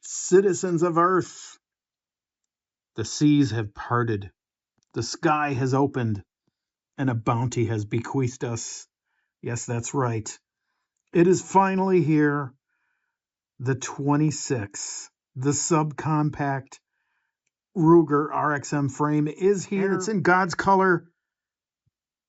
Citizens of Earth, the seas have parted, the sky has opened, and a bounty has bequeathed us. Yes, that's right. It is finally here. The 26, the subcompact Ruger RXM frame is here. And it's in God's color.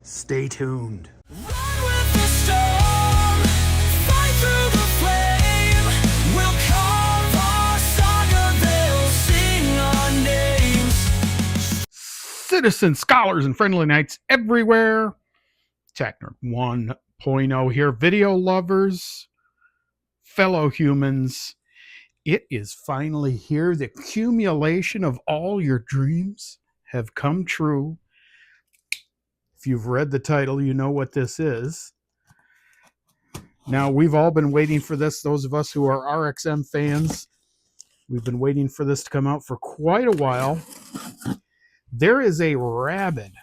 Stay tuned. Run with the storm, fight through the flame. We'll carve our saga, they'll sing our names. Citizens, scholars, and friendly knights everywhere. Technerd 1.0 here. Video lovers, fellow humans. It is finally here. The accumulation of all your dreams have come true. If you've read the title, you know what this is. Now, we've all been waiting for this. Those of us who are RXM fans, we've been waiting for this to come out for quite a while. There is a rabid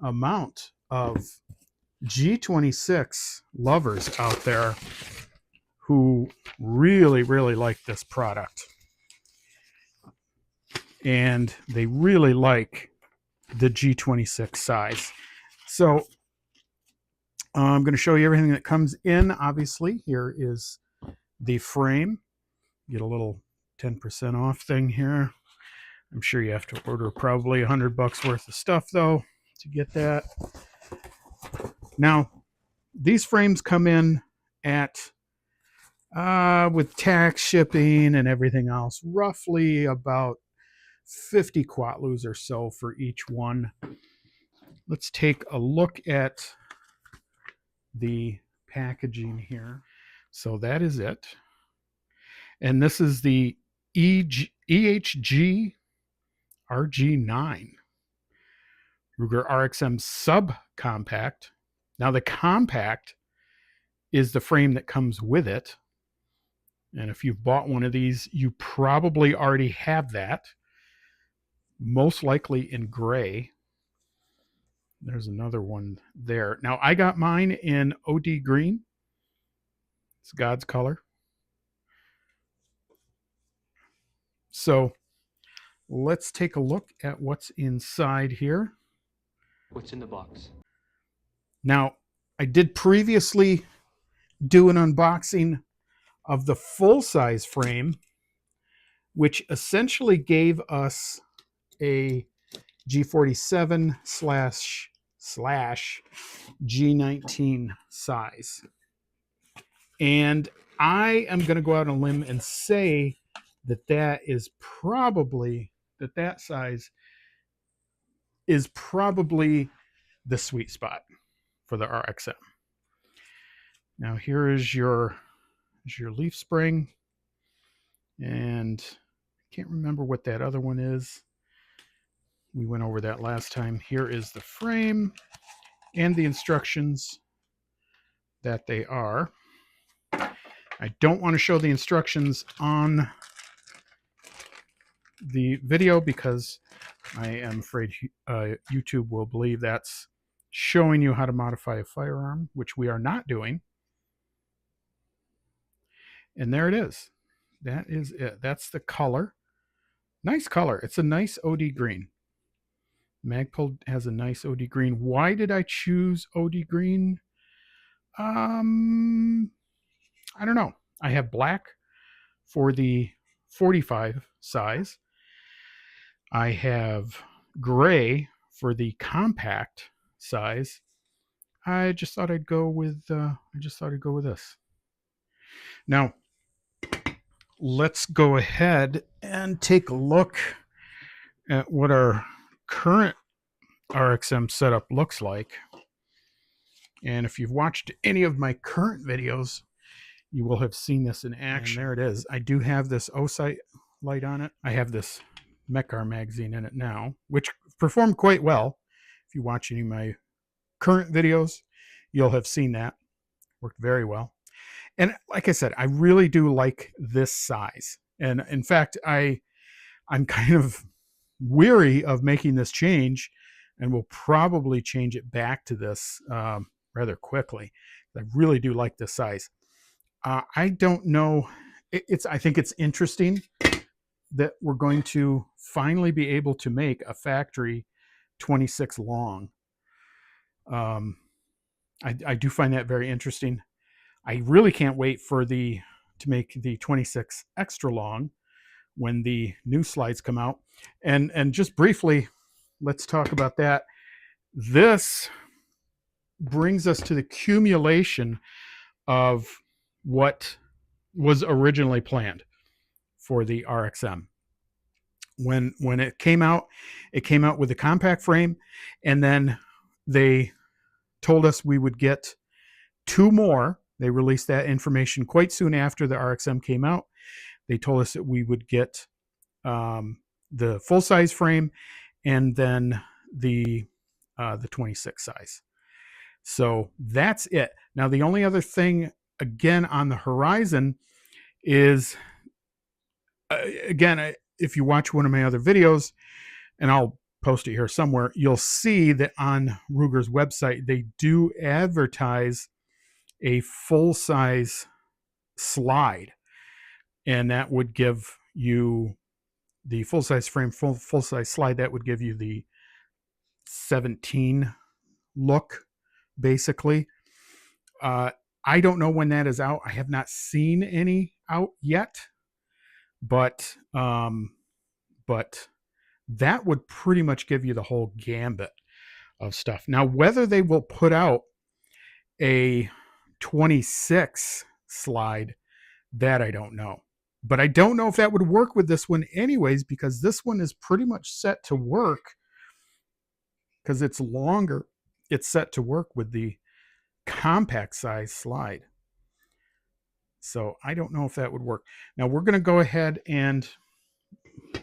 amount of G26 lovers out there who really, really like this product. And they really like the G26 size. So I'm going to show you everything that comes in. Obviously, here is the frame. Get a little 10% off thing here. I'm sure you have to order probably $100 worth of stuff though to get that. Now, these frames come in at with tax, shipping, and everything else, roughly about 50 quatlus or so for each one. Let's take a look at the packaging here. So that is it. And this is the EHG RG9 Ruger RXM Subcompact. Now the compact is the frame that comes with it. And if you've bought one of these, you probably already have that. Most likely in gray. There's another one there. Now I got mine in OD green. It's God's color. So let's take a look at what's inside here. What's in the box? Now, I did previously do an unboxing of the full-size frame, which essentially gave us a G47 slash G19 size. And I am going to go out on a limb and say that that size is probably the sweet spot for the RXM. Now here is your leaf spring, and I can't remember what that other one is. We went over that last time. Here is the frame and the instructions that they are. I don't want to show the instructions on the video because I am afraid YouTube will believe that's showing you how to modify a firearm, which we are not doing. And there it is. That is it. That's the color. Nice color. It's a nice OD green. Magpul has a nice OD green. Why did I choose OD green? I don't know. I have black for the 45 size. I have gray for the compact size. I just thought I'd go with this. Now, let's go ahead and take a look at what our current RXM setup looks like. And if you've watched any of my current videos, you will have seen this in action. And there it is. I do have this O-sight light on it. I have this Mechar magazine in it now, which performed quite well. If you watch any of my current videos, you'll have seen that. Worked very well. And like I said, I really do like this size. And in fact, I'm kind of weary of making this change, and will probably change it back to this rather quickly. I really do like this size. I don't know. I think it's interesting that we're going to finally be able to make a factory 26 long. I do find that very interesting. I really can't wait for to make the 26 extra long when the new slides come out. And just briefly, let's talk about that. This brings us to the accumulation of what was originally planned for the RXM. When it came out with a compact frame, and then they told us we would get 2 more. They released that information quite soon after the RXM came out. They told us that we would get the full-size frame and then the 26 size. So that's it. Now, the only other thing, again, on the horizon is, again, if you watch one of my other videos, and I'll post it here somewhere, you'll see that on Ruger's website, they do advertise a full-size slide, and that would give you the full-size frame, full-size slide. That would give you the 17 look, basically. I don't know when that is out. I have not seen any out yet, but that would pretty much give you the whole gambit of stuff. Now, whether they will put out a 26 slide, that I don't know. But I don't know if that would work with this one anyways, because this one is pretty much set to work, because it's longer. It's set to work with the compact size slide. So I don't know if that would work. Now we're going to go ahead and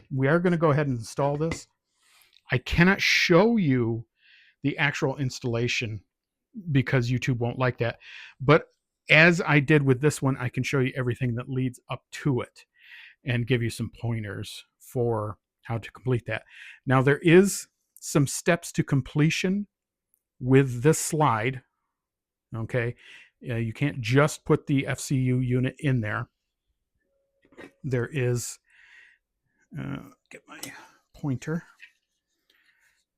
install this. I cannot show you the actual installation because YouTube won't like that. But as I did with this one, I can show you everything that leads up to it and give you some pointers for how to complete that. Now, there is some steps to completion with this slide. Okay. You can't just put the FCU unit in there. There is, get my pointer.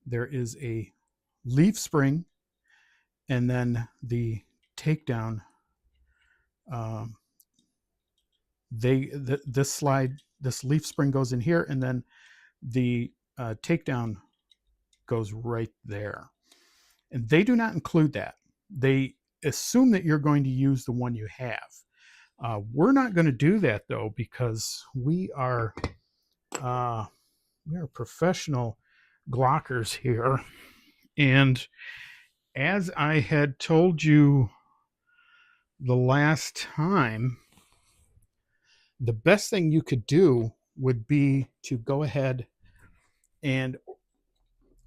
There is a leaf spring, and then the takedown. This leaf spring goes in here, and then the takedown goes right there. And they do not include that. They assume that you're going to use the one you have. We're not going to do that though, because we are professional Glockers here. And as I had told you the last time, the best thing you could do would be to go ahead and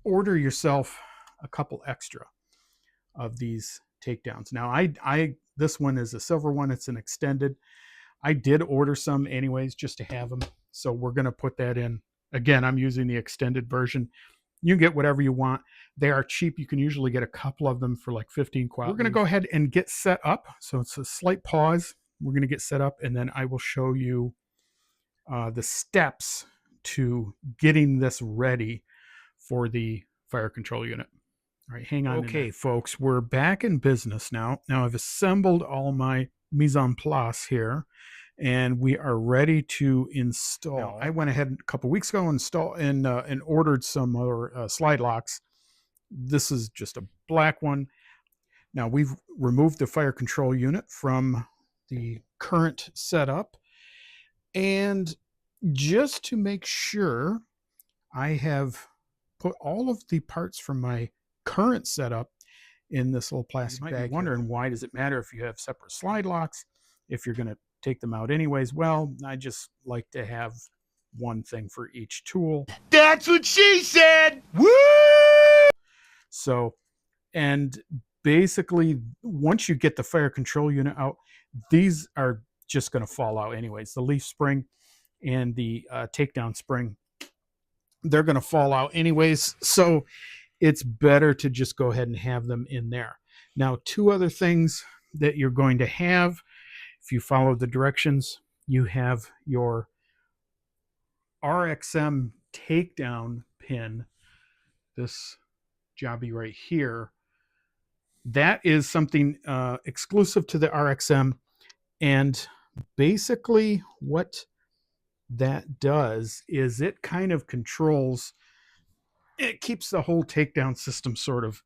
order yourself a couple extra of these takedowns. Now, this one is a silver one. It's an extended. I did order some anyways just to have them. So we're going to put that in. Again, I'm using the extended version. You get whatever you want. They are cheap. You can usually get a couple of them for like 15 quid. We're going to go ahead and get set up. So it's a slight pause. We're going to get set up, and then I will show you the steps to getting this ready for the fire control unit. All right, hang on. Okay, folks, we're back in business now. Now I've assembled all my mise en place here, and we are ready to install. Now, I went ahead a couple weeks ago and ordered some more slide locks. This is just a black one. Now we've removed the fire control unit from the current setup, and just to make sure, I have put all of the parts from my current setup in this little plastic bag. You might be wondering, why does it matter if you have separate slide locks if you're going to take them out anyways? Well, I just like to have one thing for each tool. That's what she said. Woo! So, and basically, once you get the fire control unit out, these are just going to fall out anyways. The leaf spring and the takedown spring, they're going to fall out anyways. So it's better to just go ahead and have them in there. Now, 2 other things that you're going to have If you follow the directions, you have your RXM takedown pin, this jobby right here. That is something exclusive to the RXM. And basically what that does is it kind of controls, it keeps the whole takedown system sort of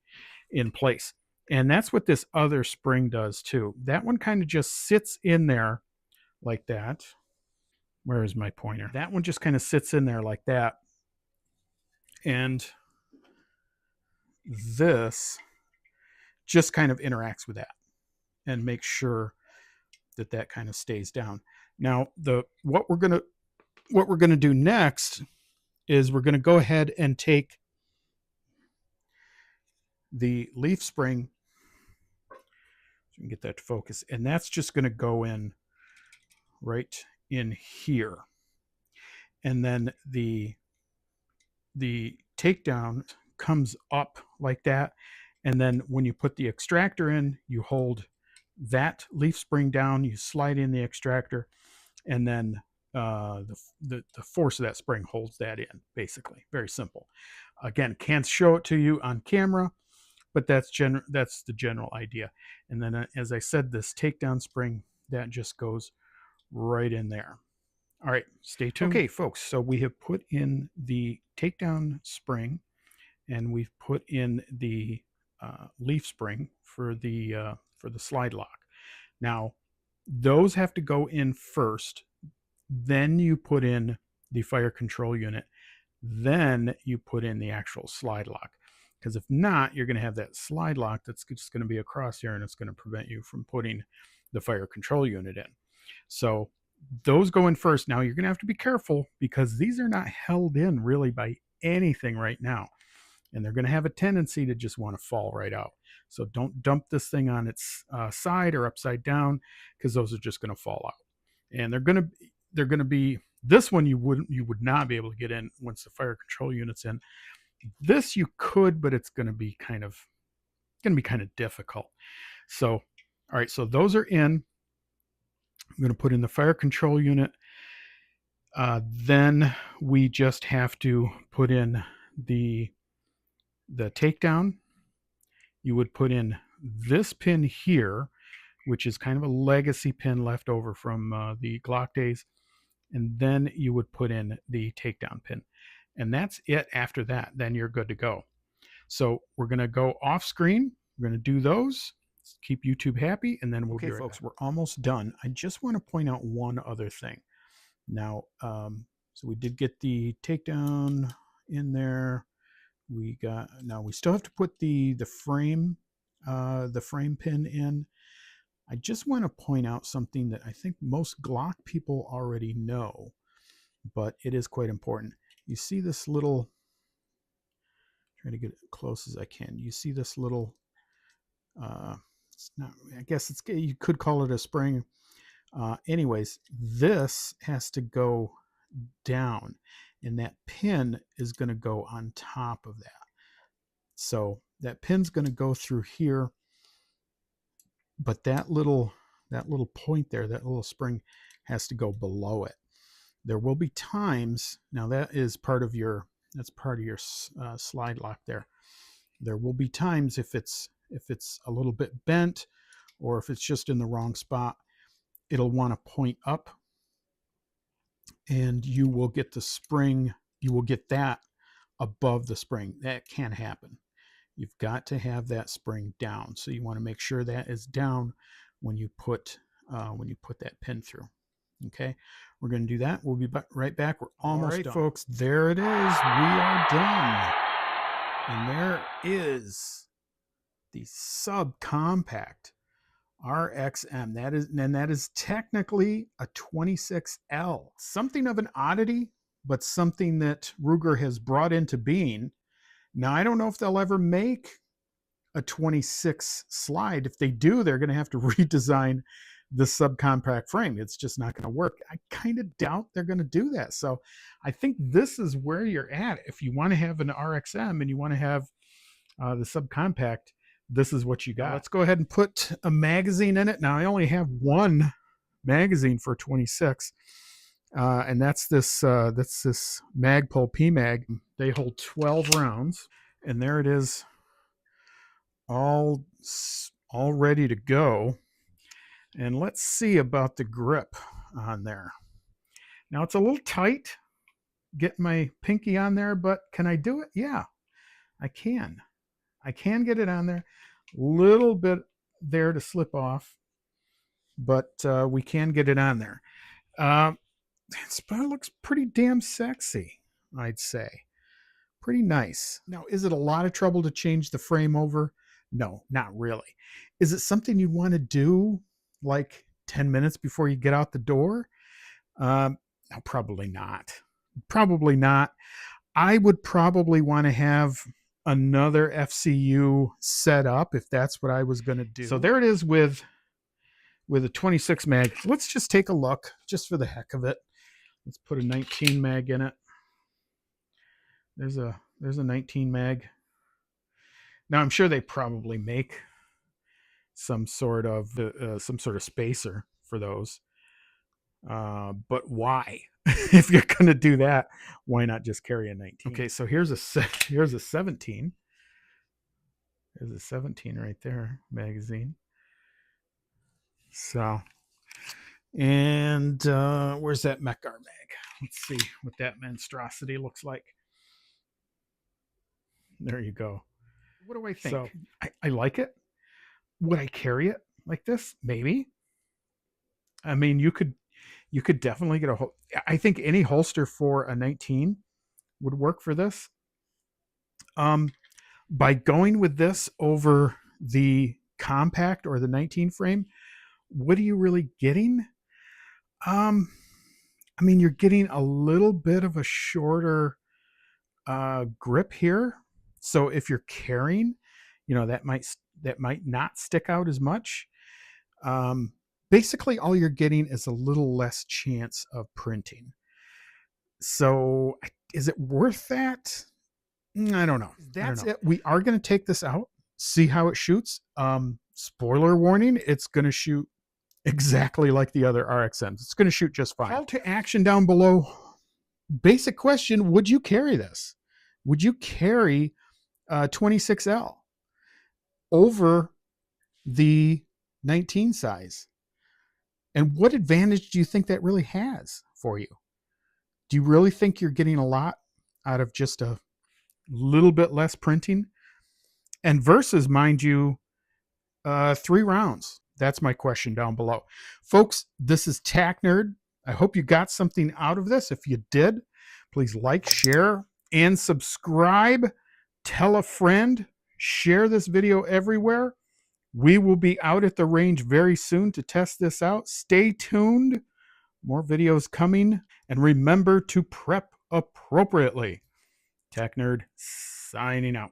in place. And that's what this other spring does too. That one kind of just sits in there like that. Where is my pointer? That one just kind of sits in there like that. And this just kind of interacts with that and makes sure that that kind of stays down. Now, what we're gonna do next is we're gonna go ahead and take the leaf spring, so you can get that to focus, and that's just gonna go in right in here. And then the takedown comes up like that. And then when you put the extractor in, you hold that leaf spring down, you slide in the extractor, and then the force of that spring holds that in, basically. Very simple. Again, can't show it to you on camera, but that's the general idea. And then, as I said, this takedown spring, that just goes right in there. All right, stay tuned. Okay, folks, so we have put in the takedown spring, and we've put in the leaf spring for the slide lock. Now, those have to go in first. Then you put in the fire control unit. Then you put in the actual slide lock. Because if not, you're going to have that slide lock that's just going to be across here, and it's going to prevent you from putting the fire control unit in. So those go in first. Now you're going to have to be careful because these are not held in really by anything right now. And they're going to have a tendency to just want to fall right out. So don't dump this thing on its side or upside down, because those are just going to fall out. And they're going to be, this one you would not be able to get in once the fire control unit's in. This you could, but it's going to be kind of difficult. So, all right, so those are in. I'm going to put in the fire control unit. Then we just have to put in the takedown. You would put in this pin here, which is kind of a legacy pin left over from the Glock days. And then you would put in the takedown pin. And that's it. After that, then you're good to go. So we're going to go off screen. We're going to do those. Keep YouTube happy, and then we'll be right folks, back. We're almost done. I just want to point out one other thing. Now, so we did get the takedown in there. Now we still have to put the frame pin in. I just want to point out something that I think most Glock people already know, but it is quite important. You see this little, try to get it as close as I can. You see this little, it's not, I guess you could call it a spring. Anyways, this has to go down, and that pin is going to go on top of that. So that pin's going to go through here, but that little point there, that little spring, has to go below it. There will be times, now that is part of your slide lock there. There will be times if it's a little bit bent, or if it's just in the wrong spot, it'll want to point up, and you will get the spring, you will get that above the spring. That can happen. You've got to have that spring down. So you want to make sure that is down when you put that pin through. Okay, we're going to do that. We'll be right back. We're almost done. Folks, there it is. We are done. And there is the Subcompact RXM. That is technically a 26L. Something of an oddity, but something that Ruger has brought into being. Now, I don't know if they'll ever make a 26 slide. If they do, they're going to have to redesign the subcompact frame. It's just not going to work. I kind of doubt they're going to do that. So I think this is where you're at. If you want to have an RXM and you want to have the subcompact, this is what you got. Let's go ahead and put a magazine in it. Now, I only have one magazine for 26. And that's this Magpul PMag. They hold 12 rounds, and there it is, all ready to go. And let's see about the grip on there. Now it's a little tight, getting my pinky on there, but can I do it? Yeah, I can. I can get it on there. Little bit there to slip off, but we can get it on there. It looks pretty damn sexy, I'd say. Pretty nice. Now, is it a lot of trouble to change the frame over? No, not really. Is it something you want to do like 10 minutes before you get out the door? No, probably not. Probably not. I would probably want to have another FCU set up if that's what I was going to do. So there it is with a 26 mag. Let's just take a look, just for the heck of it. Let's put a 19 mag in it. There's a 19 mag. Now I'm sure they probably make some sort of spacer for those. But why? If you're going to do that, why not just carry a 19? Okay, so here's a 17. There's a 17 right there, magazine. So, and where's that Mechar mag? Let's see what that monstrosity looks like. There you go. What do I think? So, I like it. Would I carry it like this? Maybe. I mean, you could definitely get I think any holster for a 19 would work for this. By going with this over the compact or the 19 frame, what are you really getting? I mean, you're getting a little bit of a shorter grip here. So if you're carrying, that might not stick out as much. Basically, all you're getting is a little less chance of printing. So is it worth that? I don't know. That's it. We are going to take this out, see how it shoots. Spoiler warning, it's going to shoot exactly like the other RXMs. It's going to shoot just fine. Call to action down below. Basic question, would you carry this? Would you carry 26L over the 19 size? And what advantage do you think that really has for you? Do you really think you're getting a lot out of just a little bit less printing? And versus, mind you, 3 rounds. That's my question down below. Folks, this is Tack Nerd. I hope you got something out of this. If you did, please like, share, and subscribe. Tell a friend. Share this video everywhere. We will be out at the range very soon to test this out. Stay tuned. More videos coming. And remember to prep appropriately. Tack Nerd signing out.